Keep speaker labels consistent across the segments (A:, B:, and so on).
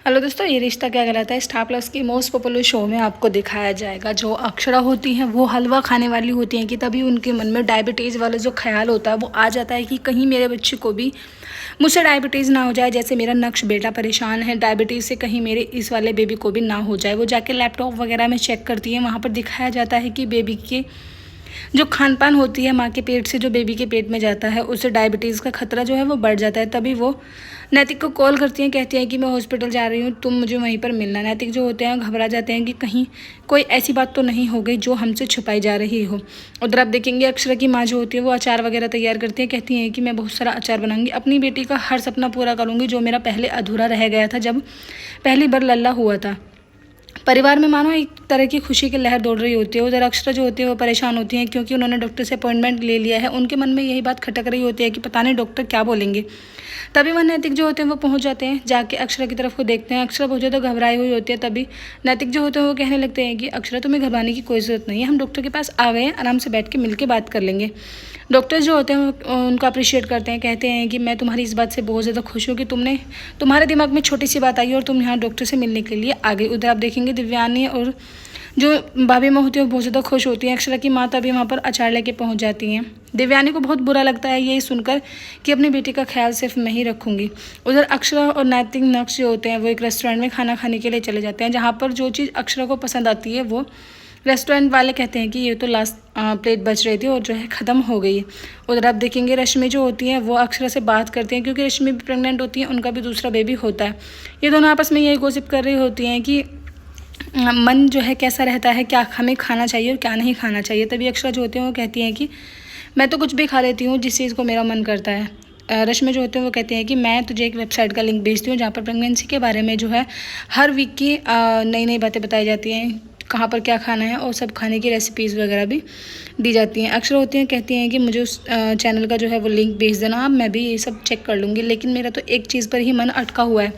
A: Hello दोस्तों, ये रिश्ता क्या कहलाता है स्टार प्लस की मोस्ट पॉपुलर शो में आपको दिखाया जाएगा। जो अक्षरा होती हैं वो हलवा खाने वाली होती हैं कि तभी उनके मन में डायबिटीज़ वाला जो ख्याल होता है वो आ जाता है कि कहीं मेरे बच्चे को भी मुझसे डायबिटीज़ ना हो जाए। जैसे मेरा नक्श बेटा परेशान है डायबिटीज़ से, कहीं मेरे इस वाले बेबी को भी ना हो जाए। वो जाके लैपटॉप वगैरह में चेक करती है, वहाँ पर दिखाया जाता है कि बेबी के जो खान पान होती है माँ के पेट से जो बेबी के पेट में जाता है उससे डायबिटीज़ का खतरा जो है वो बढ़ जाता है। तभी वो नैतिक को कॉल करती हैं, कहती हैं कि मैं हॉस्पिटल जा रही हूँ, तुम मुझे वहीं पर मिलना। नैतिक जो होते हैं घबरा जाते हैं कि कहीं कोई ऐसी बात तो नहीं हो गई जो हमसे छुपाई जा रही हो। उधर आप देखेंगे अक्षरा की माँ जो होती है वो अचार वगैरह तैयार करती है, कहती हैं कि मैं बहुत सारा अचार बनाऊंगी, अपनी बेटी का हर सपना पूरा करूँगी जो मेरा पहले अधूरा रह गया था जब पहली बार लल्ला हुआ था। परिवार में मानो एक तरह की खुशी की लहर दौड़ रही होती है। उधर अक्षरा जो होती है वो परेशान होती हैं क्योंकि उन्होंने डॉक्टर से अपॉइंटमेंट ले लिया है। उनके मन में यही बात खटक रही होती है कि पता नहीं डॉक्टर क्या बोलेंगे। तभी वह नैतिक जो होते हैं वो पहुंच जाते हैं, जाके अक्षरा की तरफ को देखते हैं। अक्षरा बहुत ज़्यादा घबराई हुई होती है। तभी नैतिक जो होते हैं वो कहने लगते हैं कि अक्षरा तुम्हें घबराने की कोई ज़रूरत नहीं है, हम डॉक्टर के पास आ गए हैं, आराम से बैठ के मिल के बात कर लेंगे। डॉक्टर्स जो होते हैं उनका अप्रिशिएट करते हैं, कहते हैं कि मैं तुम्हारी इस बात से बहुत ज़्यादा खुश हूँ कि तुम्हारे दिमाग में छोटी सी बात आई और तुम यहाँ डॉक्टर से मिलने के लिए आ गई। उधर आप देखेंगे दिव्यानी और जो भाभी माँ होती है वो बहुत ज़्यादा खुश होती हैं। अक्षरा की माँ तभी वहाँ पर अचार लेके पहुँच जाती हैं। दिव्यानी को बहुत बुरा लगता है यही सुनकर कि अपनी बेटी का ख्याल सिर्फ मैं ही रखूँगी। उधर अक्षरा और नैतिक नक्श जो होते हैं वो एक रेस्टोरेंट में खाना खाने के लिए चले जाते हैं, जहाँ पर जो चीज़ अक्षरा को पसंद आती है वो रेस्टोरेंट वाले कहते हैं कि ये तो लास्ट प्लेट बच रही थी और जो है ख़त्म हो गई है। उधर आप देखेंगे रश्मि जो होती हैं वो अक्षरा से बात करती हैं क्योंकि रश्मि भी प्रेग्नेंट होती है, उनका भी दूसरा बेबी होता है। ये दोनों आपस में यही गॉसिप कर रही होती हैं कि मन जो है कैसा रहता है, क्या हमें खाना चाहिए और क्या नहीं खाना चाहिए। तभी अक्षरा जो होती हैं वो कहती हैं कि मैं तो कुछ भी खा लेती हूँ जिस चीज़ को मेरा मन करता है। रश्मि जो होते हैं वो कहते हैं कि मैं तुझे एक वेबसाइट का लिंक भेजती हूँ जहाँ पर प्रेगनेंसी के बारे में जो है हर वीक की नई नई बातें बताई जाती हैं, कहाँ पर क्या खाना है और सब खाने की रेसिपीज़ वगैरह भी दी जाती हैं। अक्षर होती हैं कहती हैं कि मुझे उस चैनल का जो है वो लिंक भेज देना, आप मैं भी ये सब चेक कर लूँगी। लेकिन मेरा तो एक चीज़ पर ही मन अटका हुआ है।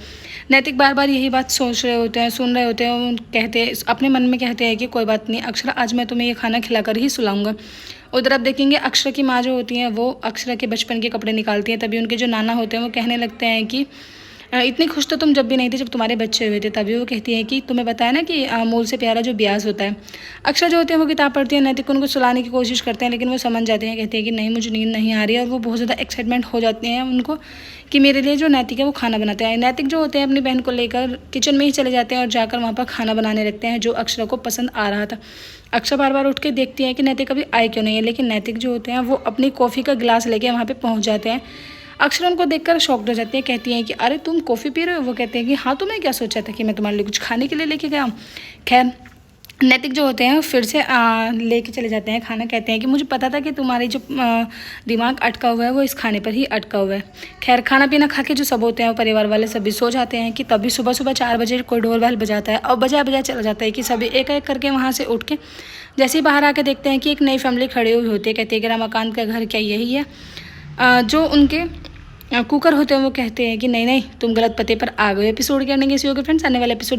A: नैतिक बार बार यही बात सोच रहे होते हैं, सुन रहे होते हैं, कहते हैं अपने मन में कहते हैं कि कोई बात नहीं अक्षरा, आज मैं तुम्हें ये खाना खिलाकर ही सुलाऊंगा। उधर आप देखेंगे अक्षरा की माँ जो होती हैं वो अक्षरा के बचपन के कपड़े निकालती हैं। तभी उनके जो नाना होते हैं वो कहने लगते हैं कि इतनी खुश तो तुम जब भी नहीं थे जब तुम्हारे बच्चे हुए थे। तभी वो कहती है कि तुम्हें बताया ना कि मूल से प्यारा जो ब्याज होता है। अक्षरा जो होते हैं वो किताब पढ़ती है, नैतिक उनको सुलाने की कोशिश करते हैं लेकिन वो समझ जाते हैं, कहते हैं कि नहीं मुझे नींद नहीं आ रही है। और वो बहुत ज़्यादा एक्साइटमेंट हो जाते हैं उनको कि मेरे लिए जो नैतिक है वो खाना बनाते हैं। नैतिक जो होते हैं अपनी बहन को लेकर किचन में ही चले जाते हैं और जाकर वहाँ पर खाना बनाने लगते हैं जो अक्षरा को पसंद आ रहा था। अक्षरा बार बार उठ के देखती है कि नैतिक अभी आए क्यों नहीं है, लेकिन नैतिक जो होते हैं वो अपनी कॉफ़ी का गिलास लेके वहाँ पर पहुँच जाते हैं। अक्षरा उनको देखकर शॉक्ड हो जाती है, कहती हैं कि अरे तुम कॉफ़ी पी रहे हो। वो कहते हैं कि हाँ, तुम्हें क्या सोचा था कि मैं तुम्हारे लिए कुछ खाने के लिए लेके गया हूँ। खैर नैतिक जो होते हैं फिर से लेके चले जाते हैं खाना, कहते हैं कि मुझे पता था कि तुम्हारी जो दिमाग अटका हुआ है वो इस खाने पर ही अटका हुआ है। खैर खाना पीना खा के जो सब होते हैं वो परिवार वाले सभी सो जाते हैं कि तभी सुबह सुबह 4 बजे कोई डोर बेल बजाता है और बजा चला जाता है कि सभी एक एक करके वहाँ से उठ के जैसे ही बाहर आके देखते हैं कि एक नई फैमिली खड़ी हुई होती है। कहते हैं कि रमाकांत का घर क्या यही है। जो उनके कुकर होते हैं वो कहते हैं कि नहीं नहीं तुम गलत पते पर आ गए। एपिसोड के एंडिंग इसी होगा फ्रेंड्स, आने वाले एपिसोड